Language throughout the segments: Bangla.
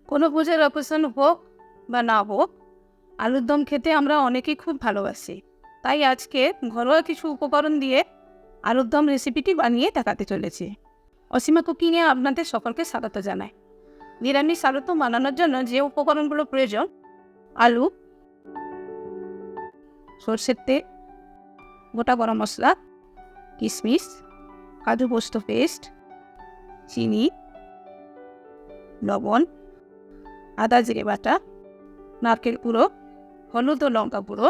কোনো পুজোর অকেশন হোক বা না হোক, আলুর দম খেতে আমরা অনেকেই খুব ভালোবাসি। তাই আজকে ঘরোয়া কিছু উপকরণ দিয়ে আলুর দম রেসিপিটি বানিয়ে দেখাতে চলেছি। অসীমা কুকিংয়ে আপনাদের সকলকে স্বাগত জানাই। নিরামিষ আলুর দম বানানোর জন্য যে উপকরণগুলো প্রয়োজন: আলু, সরষের তেল, গোটা গরম মশলা, কিশমিশ, কাজু পোস্ত পেস্ট, চিনি, লবণ, আদা জিরে বাটা, নারকেল গুঁড়ো, হলুদ ও লঙ্কা গুঁড়ো,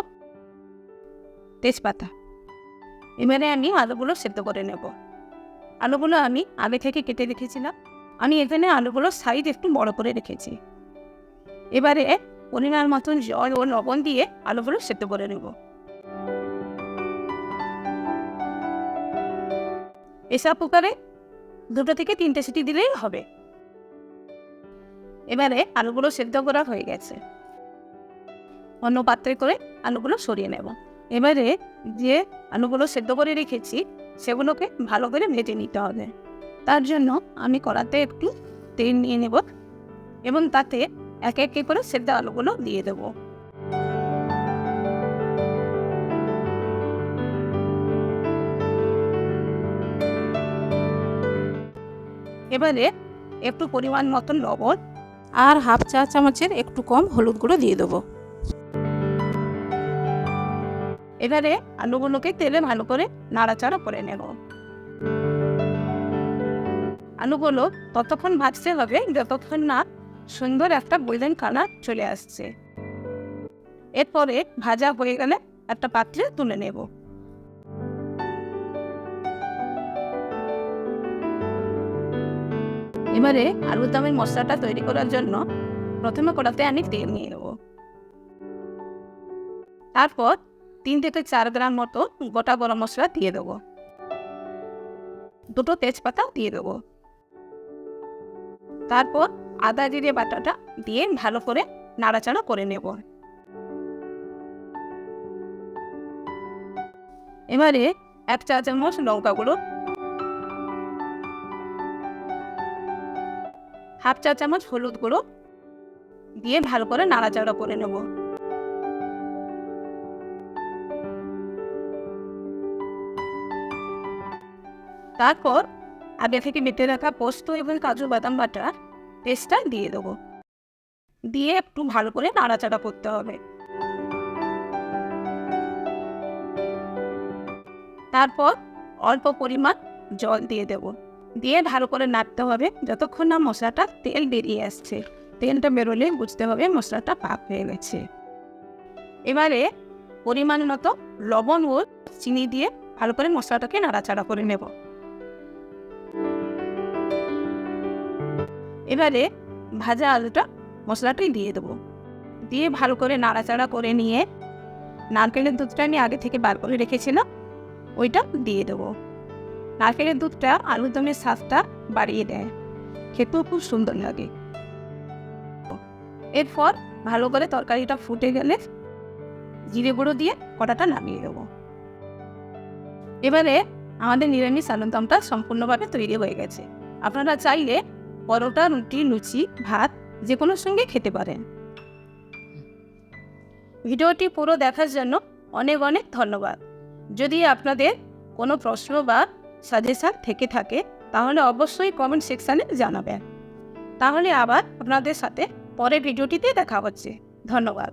তেজপাতা। এবারে আমি আলুগুলো সেদ্ধ করে নেব। আলুগুলো আমি আগে থেকে কেটে রেখেছিলাম। আমি এখানে আলুগুলোর সাইজ একটু বড় করে রেখেছি। এবারে পরিমাণ মতন জল ও লবণ দিয়ে আলুগুলো সেদ্ধ করে নেব। প্রেসার কুকারে 2 থেকে 3টে সিটি দিলেই হবে। এবারে আলুগুলো সেদ্ধ করা হয়ে গেছে। অন্য পাত্রে করে আলুগুলো সরিয়ে নেব। এবারে যে আলুগুলো সেদ্ধ করে রেখেছি সেগুলোকে ভালো করে ভেজে নিতে হবে। তার জন্য আমি কড়াতে একটু তেল নিয়ে নেব এবং তাতে একে একে করে সেদ্ধ আলুগুলো দিয়ে দেব। এবারে একটু পরিমাণ মতন লবণ আর হাফ চা চামচের একটু কম হলুদ গুঁড়ো দিয়ে দেবো। এবারে আলুগুলোকে তেলে ভালো করে নাড়াচাড়া করে নেব। আলুগুলো ততক্ষণ ভাজতে হবে যতক্ষণ না সুন্দর একটা গোল্ডেন কালার চলে আসছে। এরপরে ভাজা হয়ে গেলে একটা পাত্রে তুলে নেব। এবারে আলুর দমের মশলাটা তৈরি করার জন্য প্রথমে কড়াতে আমি তেল নিয়ে নেব। তারপর 3 থেকে 4 গ্রাম মতো গোটা গরম মশলা দিয়ে দেবো। 2টো তেজপাতা দিয়ে দেবো। তারপর আদা জিরে বাটাটা দিয়ে ভালো করে নাড়াচাড়া করে নেব। এবারে 1 চা চামচ লঙ্কা গুঁড়ো, হাফ চা চামচ হলুদ গুঁড়ো দিয়ে ভালো করে নাড়াচাড়া করে নেব। তারপর আগে থেকে বেটে রাখা পোস্ত এবং কাজু বাদাম বাটা পেস্টটা দিয়ে দেবো। দিয়ে একটু ভালো করে নাড়াচাড়া করতে হবে। তারপর অল্প পরিমাণ জল দিয়ে দেব। দিয়ে ভালো করে নাড়তে হবে যতক্ষণ না মশলাটা তেল বেরিয়ে আসছে। তেলটা বেরোলে বুঝতে হবে মশলাটা পাক হয়ে গেছে। এবারে পরিমাণ মতো লবণ ও চিনি দিয়ে ভালো করে মশলাটাকে নাড়াচাড়া করে নেব। এবারে ভাজা আলুটা মশলাটাই দিয়ে দেবো। দিয়ে ভালো করে নাড়াচাড়া করে নিয়ে নারকেলের দুধটা আমি আগে থেকে বার করে রেখেছিলাম, ওইটা দিয়ে দেবো। নারকেলের দুধটা আলুর দমের স্বাদটা বাড়িয়ে দেয়, খেতেও খুব সুন্দর লাগে। এরপর ভালো করে তরকারিটা ফুটে গেলে জিরে গুঁড়ো দিয়ে কড়াটা নামিয়ে দেবো। এবারে আমাদের নিরামিষ আলুর দমটা সম্পূর্ণভাবে তৈরি হয়ে গেছে। আপনারা চাইলে পরোটা, রুটি, লুচি, ভাত যে কোনো সঙ্গে খেতে পারেন। ভিডিওটি পুরো দেখার জন্য অনেক অনেক ধন্যবাদ। যদি আপনাদের কোনো প্রশ্ন বা সাজেশন থেকে থাকে তাহলে অবশ্যই কমেন্ট সেকশানে জানাবেন। তাহলে আবার আপনাদের সাথে পরের ভিডিওটিতে দেখা হচ্ছে। ধন্যবাদ।